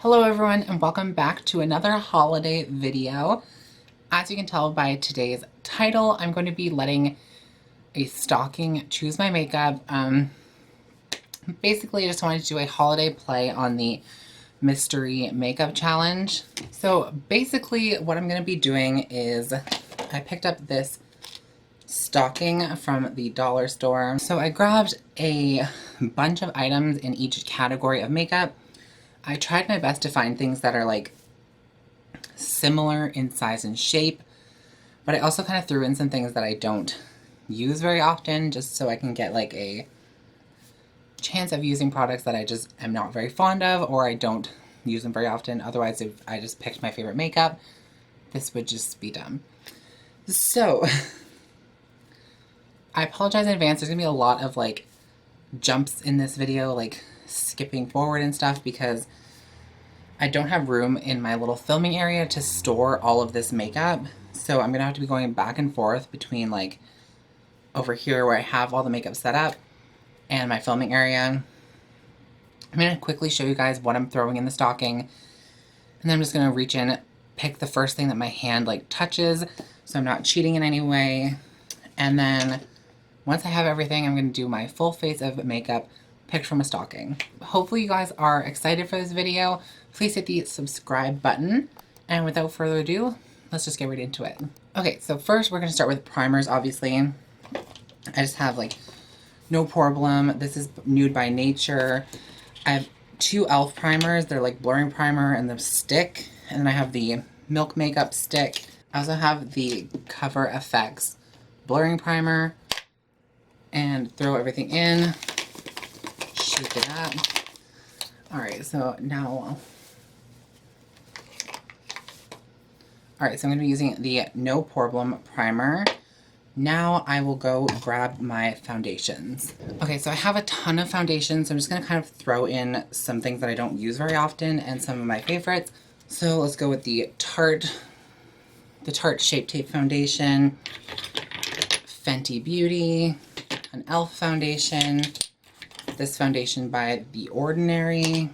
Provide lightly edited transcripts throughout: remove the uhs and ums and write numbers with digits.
Hello everyone and welcome back to another holiday video. As you can tell by today's title, I'm going to be letting a stocking choose my makeup. Basically I just wanted to do a holiday play on the mystery makeup challenge. So basically what I'm going to be doing is I picked up this stocking from the dollar store. So I grabbed a bunch of items in each category of makeup. I tried my best to find things that are like similar in size and shape, but I also kind of threw in some things that I don't use very often just so I can get like a chance of using products that I just am not very fond of or I don't use them very often. Otherwise, if I just picked my favorite makeup, this would just be dumb. So I apologize in advance. There's gonna be a lot of like jumps in this video, like skipping forward and stuff, because I don't have room in my little filming area to store all of this makeup. So I'm gonna have to be going back and forth between like over here where I have all the makeup set up and my filming area. I'm gonna quickly show you guys what I'm throwing in the stocking, and then I'm just gonna reach in, pick the first thing that my hand like touches so I'm not cheating in any way. And then once I have everything, I'm gonna do my full face of makeup picked from a stocking. Hopefully you guys are excited for this video. Please hit the subscribe button. And without further ado, let's just get right into it. Okay, so first we're gonna start with primers, obviously. I just have like No Problem. This is Nude by Nature. I have two e.l.f. primers. They're like blurring primer and the stick. And then I have the Milk Makeup stick. I also have the Cover FX blurring primer. And throw everything in. Shake it up. Alright, so now... Alright, so I'm going to be using the No Problem primer. Now I will go grab my foundations. Okay, so I have a ton of foundations, so I'm just going to kind of throw in some things that I don't use very often and some of my favorites. So let's go with the Tarte Shape Tape Foundation, Fenty Beauty, an e.l.f. foundation, this foundation by The Ordinary,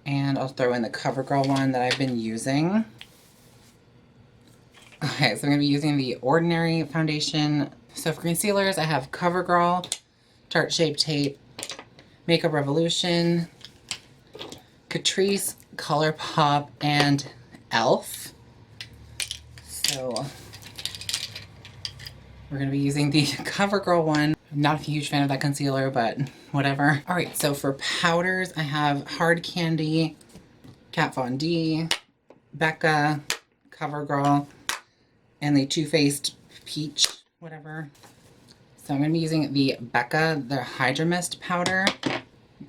and I'll throw in the CoverGirl one that I've been using. Okay, so I'm going to be using the Ordinary foundation. So for concealers, I have CoverGirl, Tarte Shape Tape, Makeup Revolution, Catrice, ColourPop, and e.l.f. So we're going to be using the CoverGirl one. I'm not a huge fan of that concealer, but whatever. All right, so for powders, I have Hard Candy, Kat Von D, Becca, CoverGirl, and the Too Faced Peach, whatever. So I'm going to be using the Becca, the Hydra Mist powder.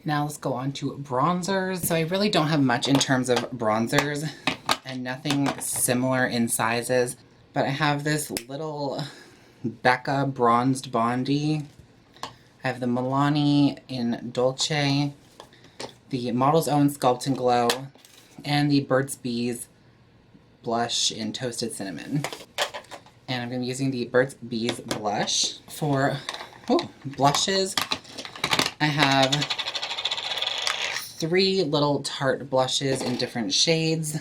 Now let's go on to bronzers. So I really don't have much in terms of bronzers and nothing similar in sizes, but I have this little Becca Bronzed Bondi. I have the Milani in Dolce, the Model's Own Sculpt and Glow, and the Burt's Bees blush in Toasted Cinnamon. And I'm going to be using the Burt's Bees blush. For blushes, I have 3 little Tarte blushes in different shades.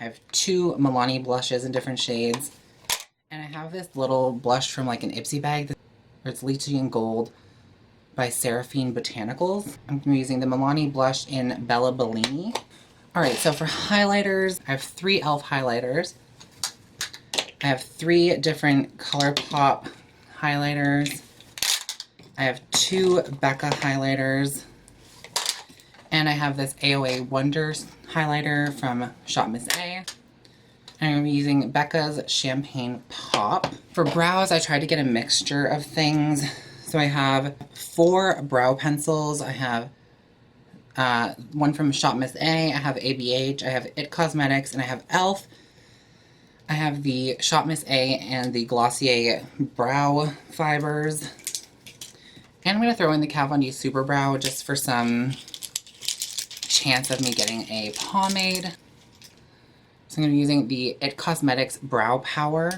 I have 2 Milani blushes in different shades. And I have this little blush from like an Ipsy bag, where it's Lychee and Gold by Seraphine Botanicals. I'm going to be using the Milani blush in Bella Bellini. Alright, so for highlighters, I have 3 e.l.f. highlighters. I have 3 different ColourPop highlighters. I have 2 Becca highlighters. And I have this AOA Wonder highlighter from Shop Miss A. I'm going to be using Becca's Champagne Pop. For brows, I tried to get a mixture of things. So I have 4 brow pencils. I have one from Shop Miss A, I have ABH, I have IT Cosmetics, and I have e.l.f. I have the Shop Miss A and the Glossier Brow Fibers. And I'm going to throw in the Kat Von D Super Brow just for some chance of me getting a pomade. So I'm going to be using the IT Cosmetics Brow Power.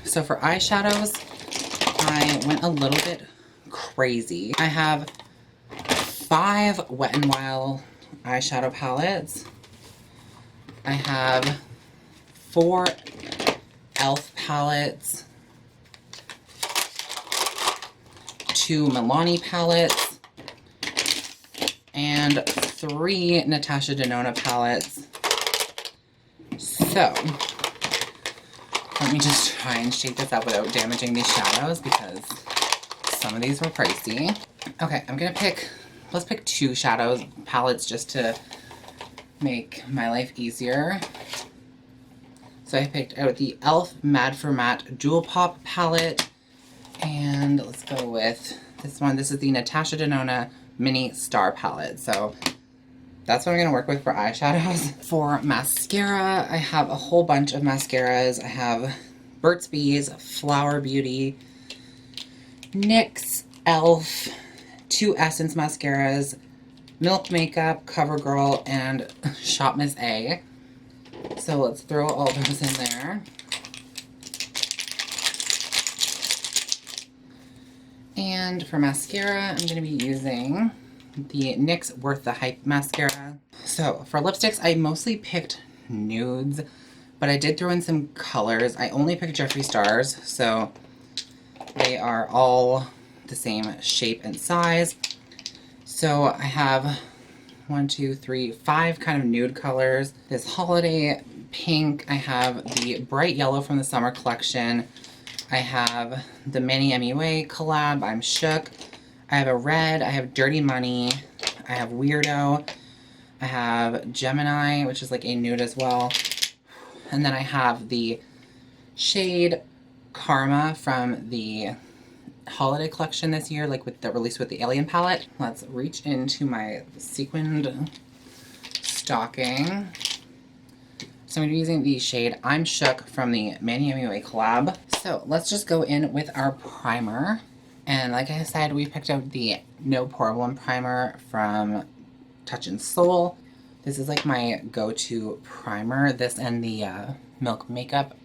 So for eyeshadows, I went a little bit crazy. I have 5 Wet n Wild eyeshadow palettes. I have 4 e.l.f. palettes, 2 Milani palettes, and 3 Natasha Denona palettes. So, let me just try and shake this up without damaging these shadows because some of these were pricey. Okay, I'm gonna let's pick 2 shadows palettes just to make my life easier. So I picked out the e.l.f. Mad for Matte Jewel Pop palette, and let's go with this one. This is the Natasha Denona Mini Star palette. So that's what I'm going to work with for eyeshadows. For mascara, I have a whole bunch of mascaras. I have Burt's Bees, Flower Beauty, NYX, e.l.f., 2 Essence mascaras, Milk Makeup, CoverGirl, and Shop Miss A. So let's throw all those in there. And for mascara, I'm going to be using the NYX Worth the Hype mascara. So for lipsticks, I mostly picked nudes, but I did throw in some colors. I only picked Jeffree Stars, so they are all the same shape and size. So I have 1, 2, 3, 5 kind of nude colors. This holiday pink, I have the bright yellow from the summer collection. I have the Manny MUA collab, I'm Shook. I have a red, I have Dirty Money, I have Weirdo, I have Gemini, which is like a nude as well. And then I have the shade Karma from the holiday collection this year, like with the release with the Alien palette. Let's reach into my sequined stocking. So I'm going to be using the shade I'm Shook from the Manny MUA collab. So let's just go in with our primer. And like I said, we picked out the No Problem primer from Touch in Soul. This is like my go-to primer. This and the Milk Makeup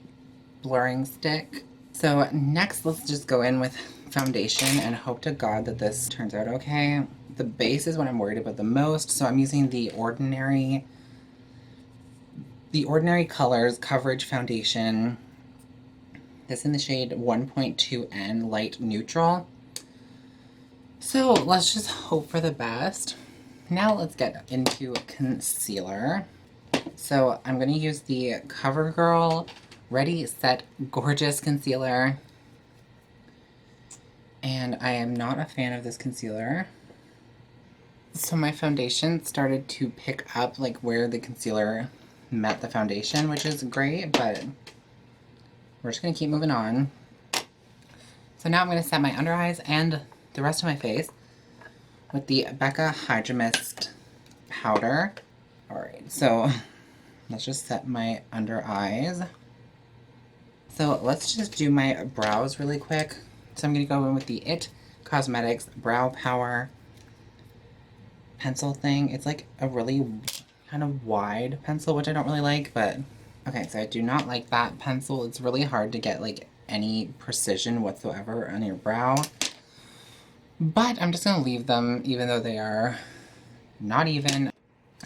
blurring stick. So next, let's just go in with foundation and hope to God that this turns out okay. The base is what I'm worried about the most, so I'm using the Ordinary Colors Coverage Foundation. This in the shade 1.2N Light Neutral. So let's just hope for the best. Now let's get into concealer. So I'm going to use the CoverGirl Ready Set Gorgeous Concealer. And I am not a fan of this concealer. So my foundation started to pick up like where the concealer met the foundation, which is great, but we're just going to keep moving on. So now I'm going to set my under eyes and the rest of my face with the Becca Hydra Mist powder. Alright, so let's just set my under eyes. So let's just do my brows really quick. So I'm going to go in with the IT Cosmetics Brow Power pencil thing. It's like a really kind of wide pencil, which I don't really like, but okay, so I do not like that pencil. It's really hard to get like any precision whatsoever on your brow. But I'm just going to leave them even though they are not even.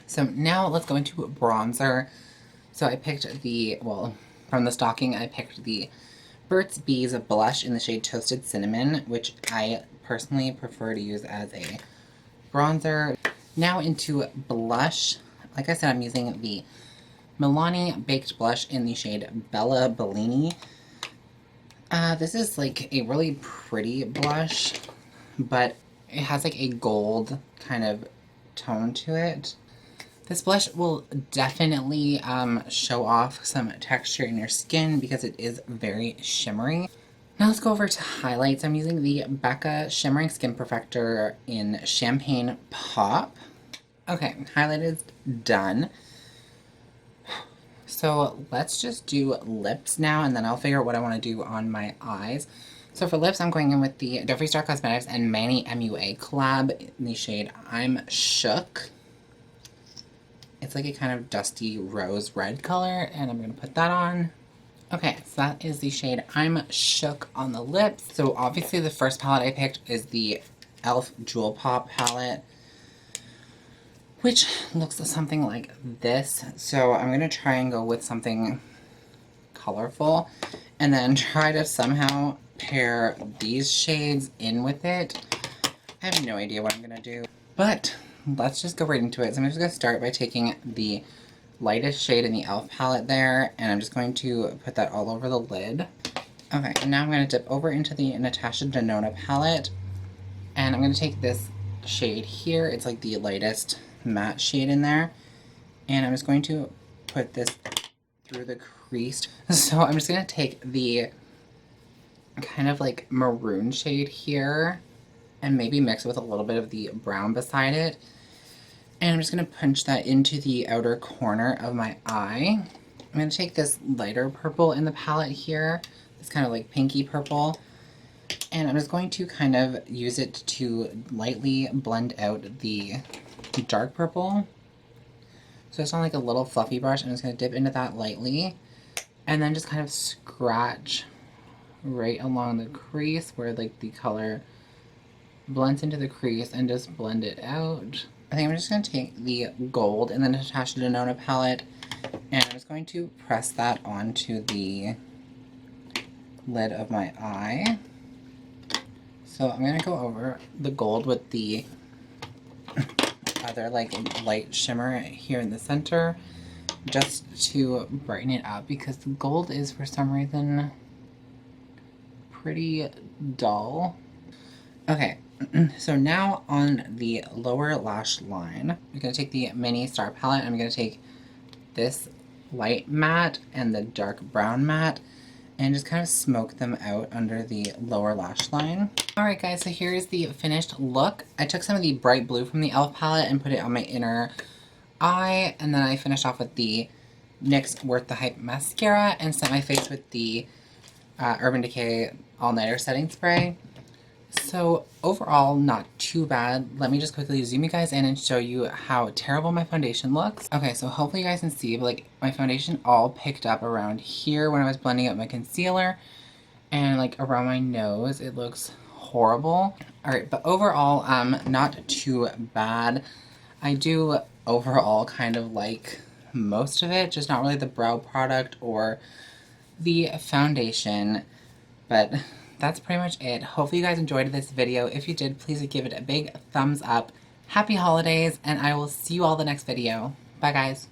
So now let's go into bronzer. So I picked the, well, from the stocking I picked the Burt's Bees blush in the shade Toasted Cinnamon, which I personally prefer to use as a bronzer. Now into blush. Like I said, I'm using the Milani Baked Blush in the shade Bella Bellini. This is like a really pretty blush, but it has like a gold kind of tone to it. This blush will definitely show off some texture in your skin because it is very shimmery. Now let's go over to highlights. I'm using the Becca Shimmering Skin Perfector in Champagne Pop. Okay, highlight is done. So let's just do lips now, and then I'll figure out what I want to do on my eyes. So for lips, I'm going in with the Jeffree Star Cosmetics and Manny MUA collab in the shade I'm Shook. It's like a kind of dusty rose red color, and I'm going to put that on. Okay, so that is the shade I'm Shook on the lips. So obviously the first palette I picked is the e.l.f. Jewel Pop palette. which looks something like this. So I'm going to try and go with something colorful and then try to somehow pair these shades in with it. I have no idea what I'm going to do, but let's just go right into it. So I'm just going to start by taking the lightest shade in the e.l.f. palette there, and I'm just going to put that all over the lid. Okay, and now I'm going to dip over into the Natasha Denona palette, and I'm going to take this shade here. It's like the lightest matte shade in there, and I'm just going to put this through the crease. So I'm just going to take the kind of like maroon shade here and maybe mix it with a little bit of the brown beside it. And I'm just going to punch that into the outer corner of my eye. I'm going to take this lighter purple in the palette here. It's kind of like pinky purple. And I'm just going to kind of use it to lightly blend out the dark purple. So it's on like a little fluffy brush. I'm just going to dip into that lightly. And then just kind of scratch right along the crease where like the color blends into the crease and just blend it out. I think I'm just going to take the gold in the Natasha Denona palette and I'm just going to press that onto the lid of my eye. So I'm going to go over the gold with the other like light shimmer here in the center just to brighten it up because the gold is for some reason pretty dull. Okay, so now on the lower lash line, I'm going to take the mini star palette. I'm going to take this light matte and the dark brown matte and just kind of smoke them out under the lower lash line. Alright guys, so here is the finished look. I took some of the bright blue from the e.l.f. palette and put it on my inner eye, and then I finished off with the NYX Worth the Hype mascara and set my face with the Urban Decay All Nighter setting spray. So overall, not too bad. Let me just quickly zoom you guys in and show you how terrible my foundation looks. Okay, so hopefully you guys can see, but like my foundation all picked up around here when I was blending out my concealer, and like around my nose, it looks horrible. All right, but overall, not too bad. I do overall kind of like most of it, just not really the brow product or the foundation, but that's pretty much it. Hopefully you guys enjoyed this video. If you did, please give it a big thumbs up. Happy holidays, and I will see you all the next video. Bye guys.